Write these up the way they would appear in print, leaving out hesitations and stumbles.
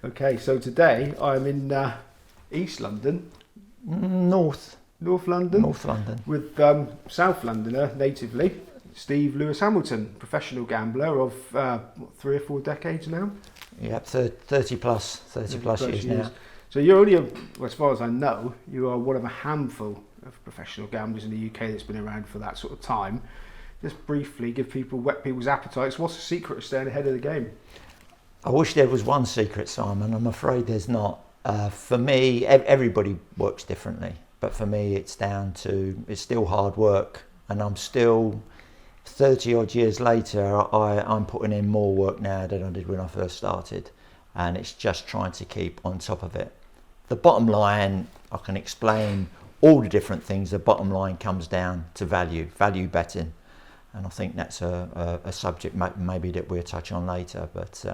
Okay, so today I'm in East London, North North London, North London. with South Londoner natively, Steve Lewis Hamilton, professional gambler of 3 or 4 decades now. Yeah, 30 plus 30 years now. So you're only, well, as far as I know, you are one of a handful of professional gamblers in the UK that's been around for that sort of time. Just briefly whet people's appetites. What's the secret of staying ahead of the game? I wish there was one secret, Simon. I'm afraid there's not. For me, everybody works differently, but for me, it's still hard work, and I'm still 30 odd years later. I'm putting in more work now than I did when I first started, and it's just trying to keep on top of it. The bottom line, I can explain all the different things. The bottom line comes down to value betting, and I think that's a subject maybe that we'll touch on later, but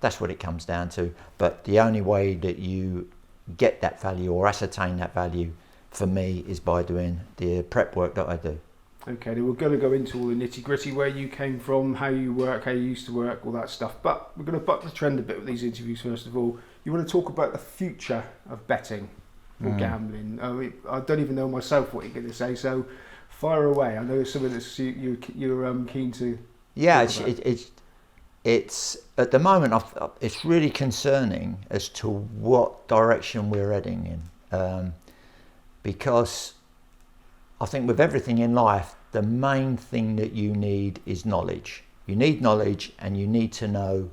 that's what it comes down to. But the only way that you get that value or ascertain that value for me is by doing the prep work that I do. Okay, we're going to go into all the nitty gritty, where you came from, how you work, how you used to work, all that stuff. But we're going to buck the trend a bit with these interviews. First of all, you want to talk about the future of betting or gambling. I don't even know myself what you're going to say, so fire away. I know it's something that you're keen to. Yeah, it's at the moment. It's really concerning as to what direction we're heading in, because I think with everything in life, the main thing that you need is knowledge. You need knowledge, and you need to know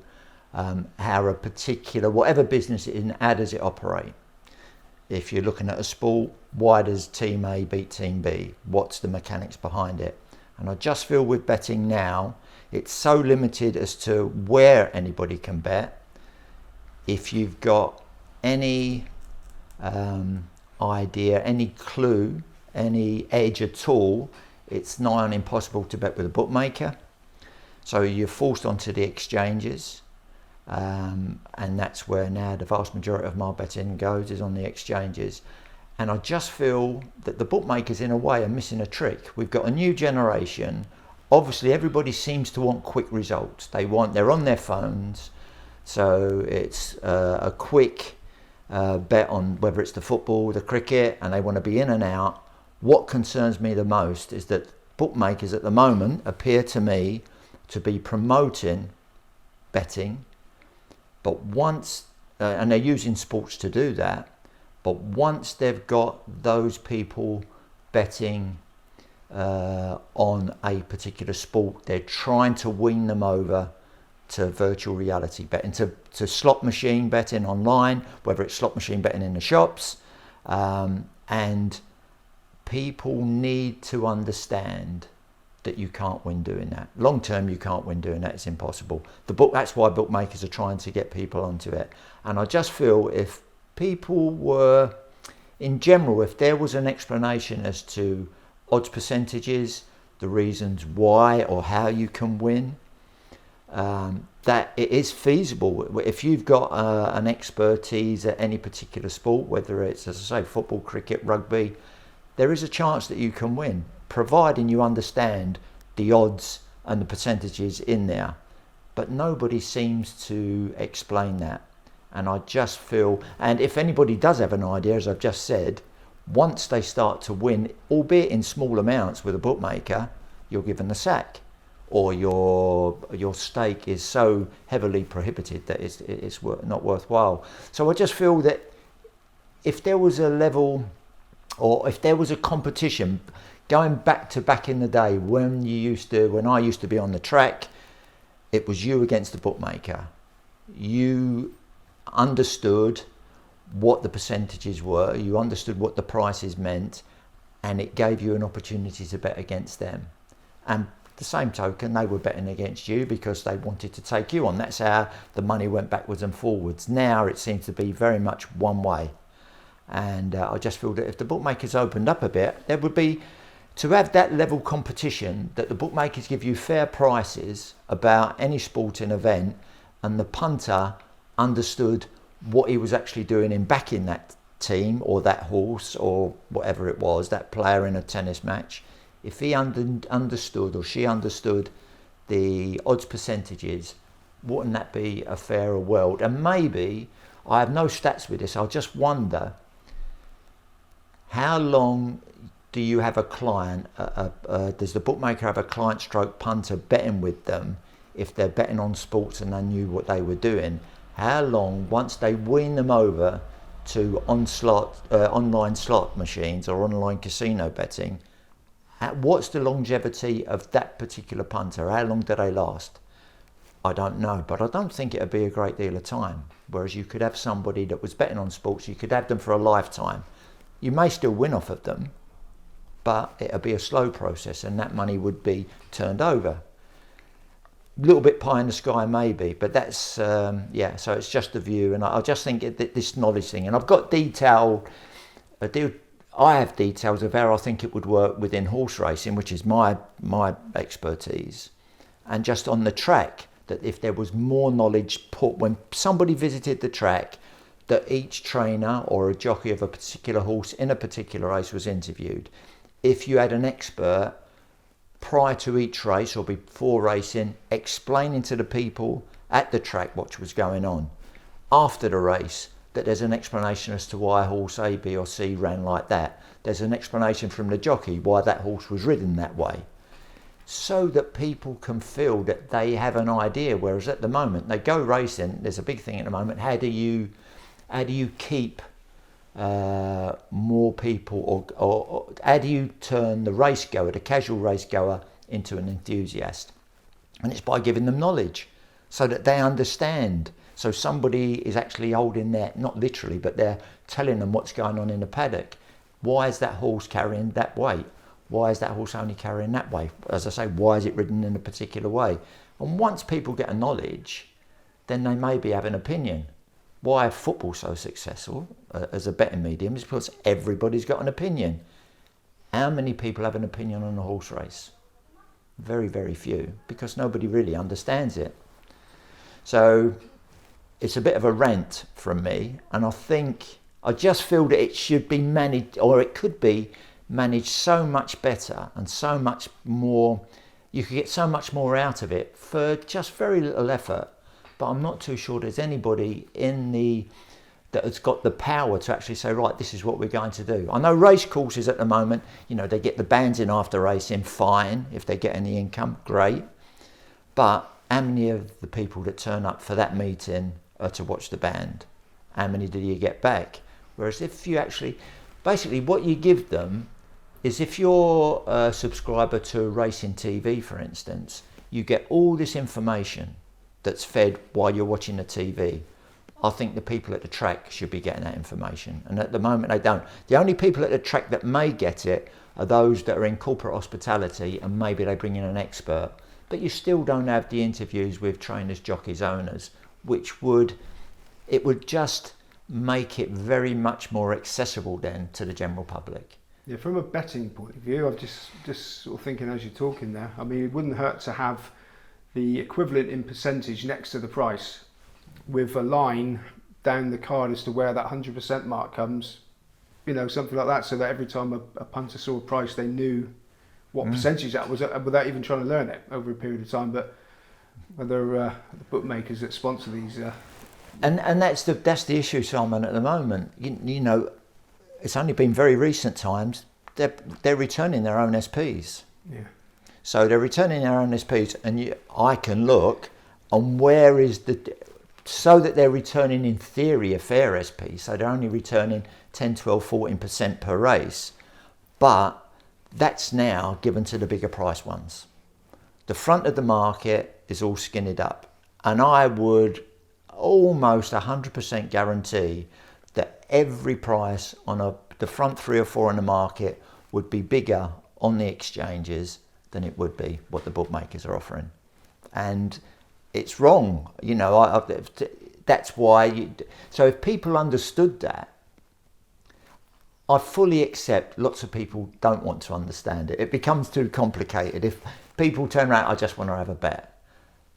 how a particular, whatever business it is, and how does it operate. If you're looking at a sport, why does team A beat team B? What's the mechanics behind it? And I just feel with betting now, it's so limited as to where anybody can bet. If you've got any idea, any clue, any edge at all, it's nigh on impossible to bet with a bookmaker. So you're forced onto the exchanges, and that's where now the vast majority of my betting goes, is on the exchanges. And I just feel that the bookmakers in a way are missing a trick. We've got a new generation. Obviously everybody seems to want quick results. They're on their phones, so it's a quick bet on whether it's the football, the cricket, and they want to be in and out. What concerns me the most is that bookmakers at the moment appear to me to be promoting betting, but once, and they're using sports to do that, but once they've got those people betting on a particular sport, they're trying to wean them over to virtual reality betting, to slot machine betting online, whether it's slot machine betting in the shops, and people need to understand that you can't win doing that. Long term, you can't win doing that. It's impossible. That's why bookmakers are trying to get people onto it. And I just feel if people were, in general, if there was an explanation as to odds percentages, the reasons why or how you can win, that it is feasible. If you've got an expertise at any particular sport, whether it's, as I say, football, cricket, rugby, there is a chance that you can win, providing you understand the odds and the percentages in there. But nobody seems to explain that. And I just feel, and if anybody does have an idea, as I've just said, once they start to win, albeit in small amounts with a bookmaker, you're given the sack, or your stake is so heavily prohibited that it's not worthwhile. So I just feel that if there was a level, or if there was a competition, going back in the day when I used to be on the track, it was you against the bookmaker. You understood what the percentages were, you understood what the prices meant, and it gave you an opportunity to bet against them. And the same token, they were betting against you because they wanted to take you on. That's how the money went backwards and forwards. Now it seems to be very much one way. And I just feel that if the bookmakers opened up a bit, there would be, to have that level competition, that the bookmakers give you fair prices about any sporting event, and the punter understood what he was actually doing in backing that team or that horse or whatever it was, that player in a tennis match. If he understood, or she understood, the odds percentages, wouldn't that be a fairer world? And maybe I have no stats with this. I just wonder, how long do you have a client, does the bookmaker have a client stroke punter betting with them if they're betting on sports and they knew what they were doing? How long, once they wean them over to online slot machines or online casino betting, what's the longevity of that particular punter? How long do they last? I don't know, but I don't think it'd be a great deal of time. Whereas you could have somebody that was betting on sports, you could have them for a lifetime. You may still win off of them, but it'll be a slow process and that money would be turned over. A little bit pie in the sky maybe, but that's, so it's just a view. And I just think that this knowledge thing, and I've got I have details of how I think it would work within horse racing, which is my expertise. And just on the track, that if there was more knowledge put, when somebody visited the track, that each trainer or a jockey of a particular horse in a particular race was interviewed. If you had an expert prior to each race or before racing, explaining to the people at the track what was going on. After the race, that there's an explanation as to why horse A, B or C ran like that. There's an explanation from the jockey why that horse was ridden that way. So that people can feel that they have an idea, whereas at the moment, they go racing, there's a big thing at the moment, how do you keep more people, or how do you turn the race goer, the casual race goer, into an enthusiast? And it's by giving them knowledge so that they understand. So somebody is actually holding their, not literally, but they're telling them what's going on in the paddock. Why is that horse carrying that weight? Why is that horse only carrying that way? As I say, why is it ridden in a particular way? And once people get a knowledge, then they maybe have an opinion. Why football so successful as a betting medium is because everybody's got an opinion. How many people have an opinion on a horse race? Very, very few, because nobody really understands it. So it's a bit of a rant from me, and I just feel that it should be managed, or it could be managed so much better and so much more. You could get so much more out of it for just very little effort. But I'm not too sure there's anybody that has got the power to actually say, right, this is what we're going to do. I know race courses at the moment, they get the bands in after racing, fine. If they get any income, great. But how many of the people that turn up for that meeting are to watch the band? How many do you get back? Whereas if you actually, basically what you give them is, if you're a subscriber to Racing TV, for instance, you get all this information that's fed while you're watching the TV. I think the people at the track should be getting that information, and at the moment they don't. The only people at the track that may get it are those that are in corporate hospitality, and maybe they bring in an expert, but you still don't have the interviews with trainers, jockeys, owners, which would just make it very much more accessible then to the general public. Yeah, from a betting point of view, I'm just sort of thinking as you're talking there, I mean, it wouldn't hurt to have the equivalent in percentage next to the price, with a line down the card as to where that 100% mark comes, something like that, so that every time a punter saw a price, they knew what percentage that was without even trying to learn it over a period of time. But whether the bookmakers that sponsor these... And that's the issue, Simon, at the moment. It's only been very recent times, they're returning their own SPs. Yeah. So they're returning their own SPs, and I can look on where is so that they're returning in theory a fair SP, so they're only returning 10, 12, 14% per race, but that's now given to the bigger price ones. The front of the market is all skinned up, and I would almost 100% guarantee that every price on the front 3 or 4 in the market would be bigger on the exchanges than it would be what the bookmakers are offering. And it's wrong, that's why. So if people understood that, I fully accept lots of people don't want to understand it. It becomes too complicated. If people turn around, I just want to have a bet.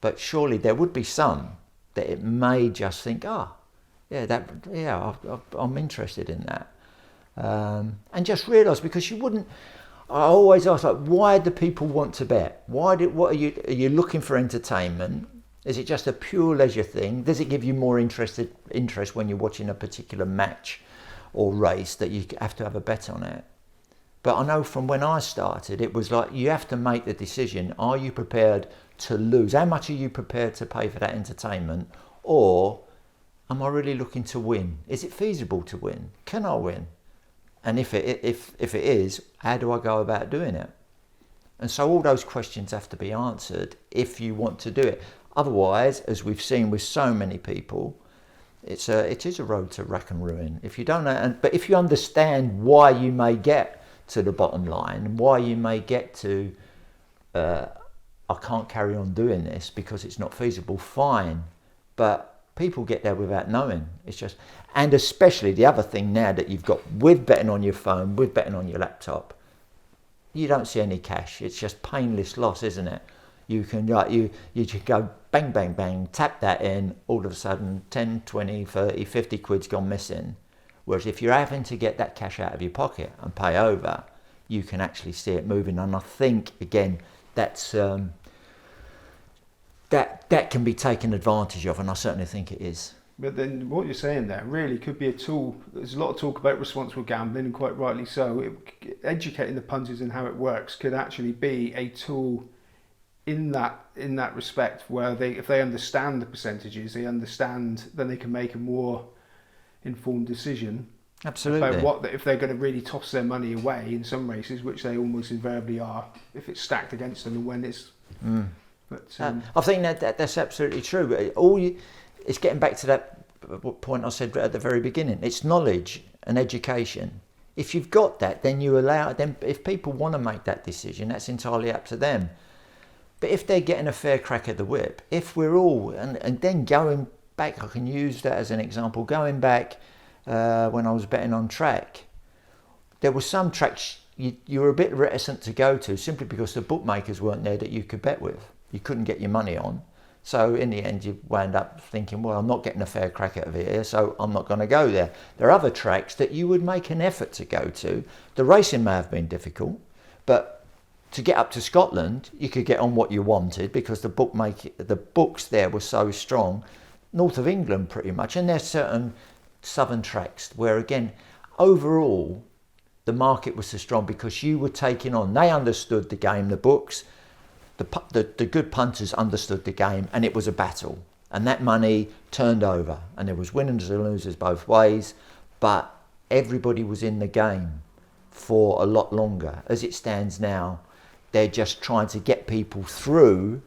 But surely there would be some that it may just think, I'm interested in that. And just realise, because you wouldn't, I always ask, why do people want to bet? Are you looking for entertainment? Is it just a pure leisure thing? Does it give you more interest when you're watching a particular match or race that you have to have a bet on it? But I know from when I started, it was like you have to make the decision. Are you prepared to lose? How much are you prepared to pay for that entertainment? Or am I really looking to win? Is it feasible to win? Can I win? And if it is, how do I go about doing it? And so all those questions have to be answered if you want to do it. Otherwise, as we've seen with so many people, it is a road to rack and ruin. If you don't know, but if you understand why you may get to the bottom line, why you may get to, I can't carry on doing this because it's not feasible, fine. But people get there without knowing. It's just, and especially the other thing now that you've got with betting on your phone, with betting on your laptop, you don't see any cash. It's just painless loss, isn't it? You can you just go bang, bang, bang, tap that in, all of a sudden 10, 20, 30, 50 quid's gone missing. Whereas if you're having to get that cash out of your pocket and pay over, you can actually see it moving. And I think, again, that's that can be taken advantage of, and I certainly think it is. But then what you're saying there really could be a tool. There's a lot of talk about responsible gambling, and quite rightly so. Educating the punters in how it works could actually be a tool in that respect, where if they understand the percentages, then they can make a more informed decision. Absolutely. About if they're going to really toss their money away in some races, which they almost invariably are, if it's stacked against them, and when it's. But I think that's absolutely true. It's getting back to that point I said at the very beginning. It's knowledge and education. If you've got that, then you allow them. If people want to make that decision, that's entirely up to them. But if they're getting a fair crack at the whip, if we're all, and then going back, I can use that as an example. Going back when I was betting on track, there were some tracks you were a bit reticent to go to simply because the bookmakers weren't there that you could bet with. You couldn't get your money on. So in the end, you wound up thinking, well, I'm not getting a fair crack at it here, so I'm not going to go there. There are other tracks that you would make an effort to go to. The racing may have been difficult, but to get up to Scotland, you could get on what you wanted because the books there were so strong. North of England, pretty much, and there's certain southern tracks where, again, overall, the market was so strong because you were taking on. They understood the game, the books. The good punters understood the game, and it was a battle, and that money turned over, and there was winners and losers both ways, but everybody was in the game for a lot longer. As it stands now, they're just trying to get people through.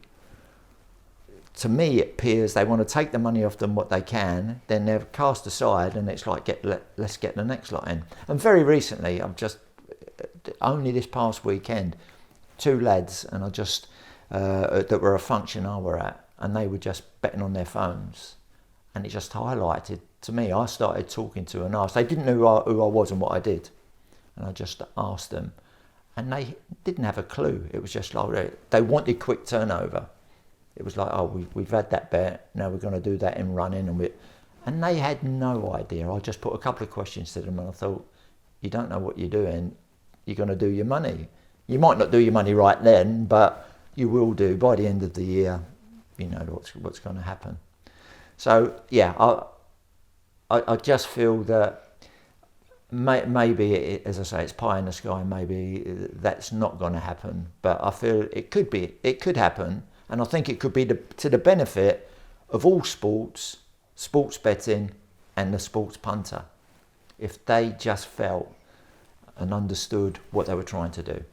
To me, it appears they want to take the money off them what they can, then they're cast aside, and it's like, let's get the next lot in. And very recently, only this past weekend, two lads, and that were a function I were at, and they were just betting on their phones, and it just highlighted to me. I started talking to and asked. They didn't know who I was and what I did, and I just asked them, and they didn't have a clue. It was just like they wanted quick turnover. It was like, oh, we've had that bet, now we're going to do that in running, and they had no idea. I just put a couple of questions to them, and I thought, you don't know what you're doing. You're going to do your money. You might not do your money right then, but you will do by the end of the year. You know what's going to happen. So yeah, I just feel that maybe, as I say, it's pie in the sky. Maybe that's not going to happen, but I feel it could happen, and I think it could be to the benefit of all sports betting, and the sports punter, if they just felt and understood what they were trying to do.